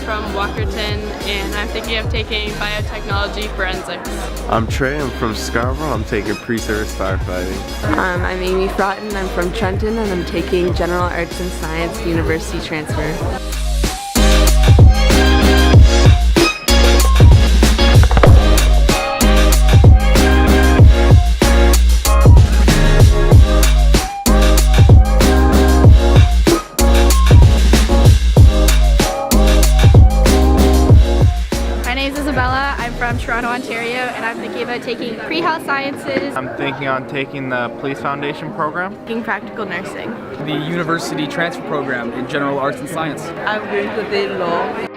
from Walkerton, and I'm thinking of taking biotechnology forensics. I'm Trey, I'm from Scarborough, I'm taking pre-service firefighting. I'm Amy Fraughton, I'm from Trenton, and I'm taking General Arts and Science University Transfer. I'm from Toronto, Ontario, and I'm thinking about taking pre-health sciences. I'm thinking on taking the Police Foundation program. Taking practical nursing. The University Transfer program in General Arts and Science. I'm going to take law.